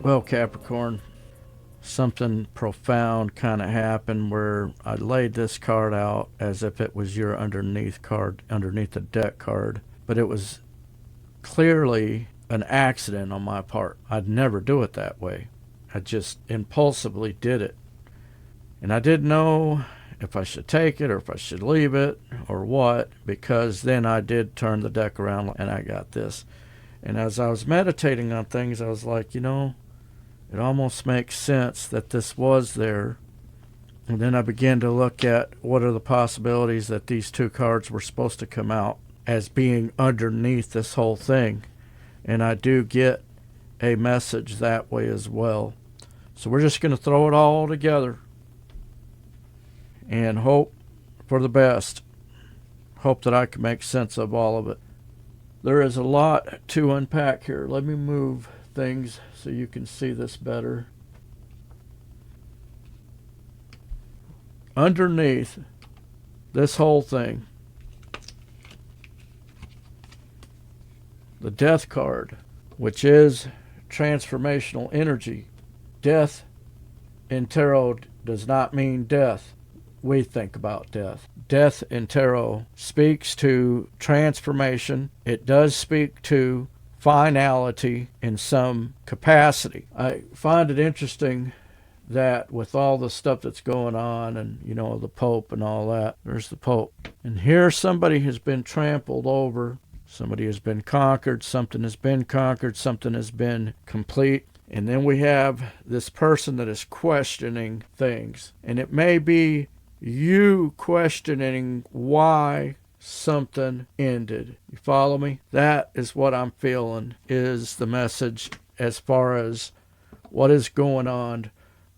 Well, Capricorn, something profound kind of happened where I laid this card out as if it was your underneath card, underneath the deck card, but it was clearly an accident on my part. I'd never do it that way. I just impulsively did it. And I didn't know if I should take it or if I should leave it or what, because then I did turn the deck around and I got this. And as I was meditating on things, I was like, it almost makes sense that this was there. And then I began to look at what are the possibilities that these two cards were supposed to come out as being underneath this whole thing. And I do get a message that way as well. So we're just going to throw it all together and hope for the best. Hope that I can make sense of all of it. There is a lot to unpack here. Let me move things so you can see this better. Underneath this whole thing, the death card, which is transformational energy. Death in tarot does not mean death. We think about death. Death in tarot speaks to transformation. It does speak to finality in some capacity. I find it interesting that with all the stuff that's going on and, the Pope and all that, there's the Pope. And here somebody has been trampled over. Somebody has been conquered. Something has been conquered. Something has been complete. And then we have this person that is questioning things. And it may be you questioning why something ended. You follow me? That is what I'm feeling is the message as far as what is going on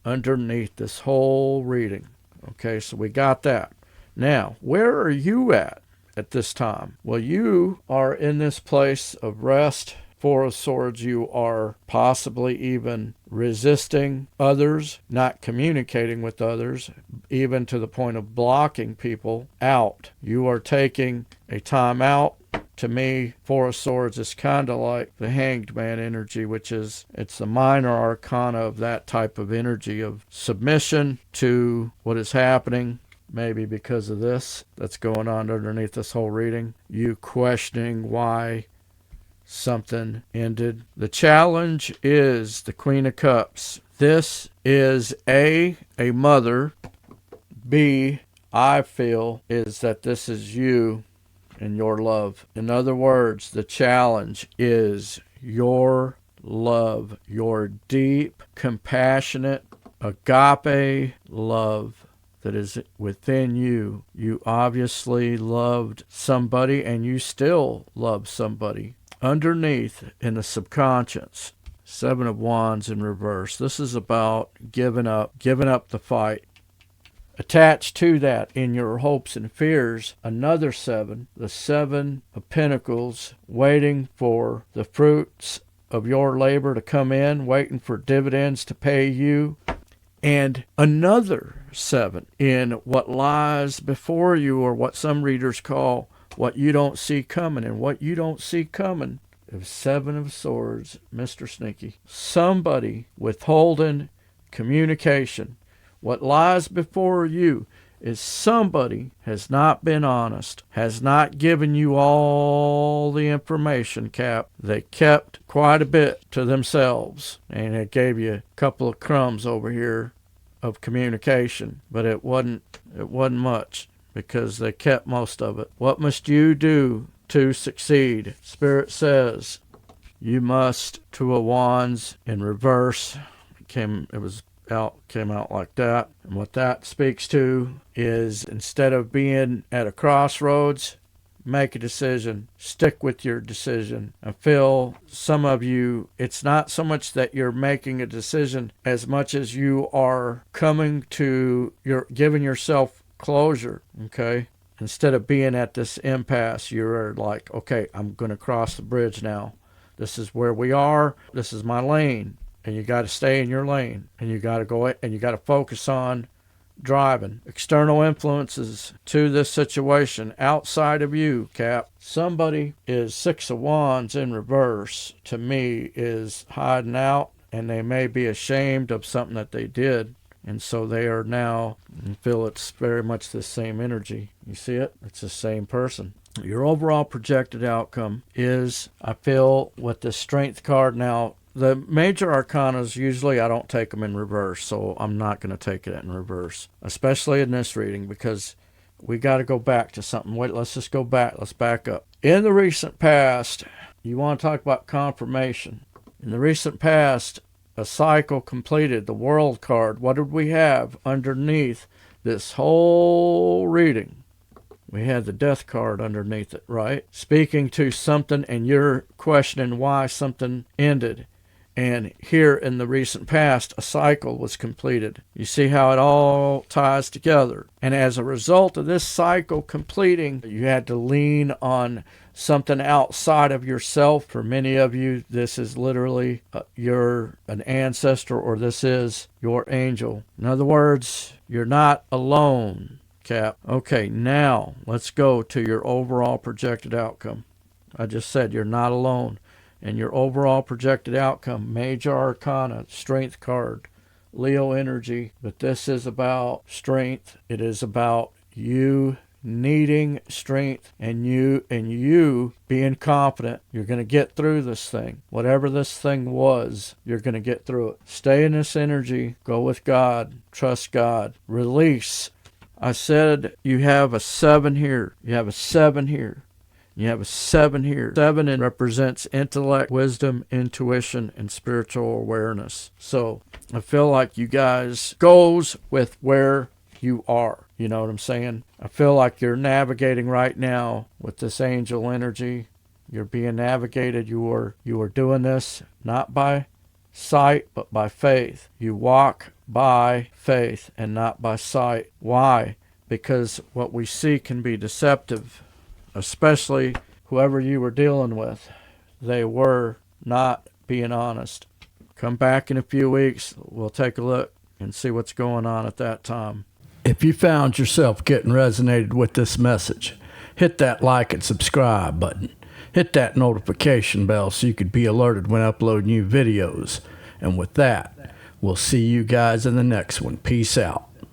underneath this whole reading. Okay, so we got that. Now, where are you at this time? Well, you are in this place of rest. Four of Swords, you are possibly even resisting others, not communicating with others, even to the point of blocking people out. You are taking a time out. To me, Four of Swords is kind of like the Hanged Man energy, which is, it's the minor arcana of that type of energy of submission to what is happening. Maybe because of this that's going on underneath this whole reading. You questioning why something ended. The challenge is the Queen of Cups. This is a mother. B, I feel, is that this is you and your love. In other words, the challenge is your love, your deep, compassionate, agape love that is within you. You obviously loved somebody and you still love somebody. Underneath in the subconscious, Seven of Wands in reverse. This is about giving up the fight. Attached to that in your hopes and fears, another seven, the Seven of Pentacles, waiting for the fruits of your labor to come in, waiting for dividends to pay you. And another seven in what lies before you, or what some readers call what you don't see coming. And what you don't see coming is Seven of Swords, Mr. Sneaky. Somebody withholding communication. What lies before you is somebody has not been honest, has not given you all the information, Cap. They kept quite a bit to themselves, and it gave you a couple of crumbs over here of communication, but it wasn't much, because they kept most of it. What must you do to succeed? Spirit says you must. Two of Wands in reverse. Came out like that. And what that speaks to is, instead of being at a crossroads, make a decision. Stick with your decision. I feel some of you, it's not so much that you're making a decision as much as you are coming to, you're giving yourself closure. Okay, instead of being at this impasse, you're like, okay, I'm going to cross the bridge now. This is where we are. This is my lane. And you got to stay in your lane. And you got to go and you got to focus on driving. External influences to this situation outside of you, Cap. Somebody is Six of Wands in reverse, to me, is hiding out. and they may be ashamed of something that they did. And so they are now, and feel it's very much the same energy. You see it? It's the same person. Your overall projected outcome is, I feel, with the Strength card now, the major arcanas, usually I don't take them in reverse, so I'm not going to take it in reverse, especially in this reading, because we got to go back to something. Wait, let's just go back. Let's back up. In the recent past, you want to talk about confirmation. In the recent past, a cycle completed. The World card. What did we have underneath this whole reading? We had the Death card underneath it, right? Speaking to something, and you're questioning why something ended. And here in the recent past, a cycle was completed. You see how it all ties together. And as a result of this cycle completing, you had to lean on something outside of yourself. For many of you, this is literally you're an ancestor, or this is your angel. In other words, you're not alone, Cap. Okay, now let's go to your overall projected outcome. I just said you're not alone. And your overall projected outcome, major arcana, Strength card, Leo energy. But this is about strength. It is about you needing strength, and you being confident you're going to get through this thing. Whatever this thing was, you're going to get through it. Stay in this energy. Go with God. Trust God. Release. I said you have a 7 here. You have a 7 here. You have a 7 here. 7 represents intellect, wisdom, intuition, and spiritual awareness. So I feel like you guys goes with where you are. You know what I'm saying? I feel like you're navigating right now with this angel energy. You're being navigated. You are doing this not by sight, but by faith. You walk by faith and not by sight. Why? Because what we see can be deceptive. Especially whoever you were dealing with. They were not being honest. Come back in a few weeks. We'll take a look and see what's going on at that time. If you found yourself getting resonated with this message, hit that like and subscribe button. Hit that notification bell so you could be alerted when I upload new videos. And with that, we'll see you guys in the next one. Peace out.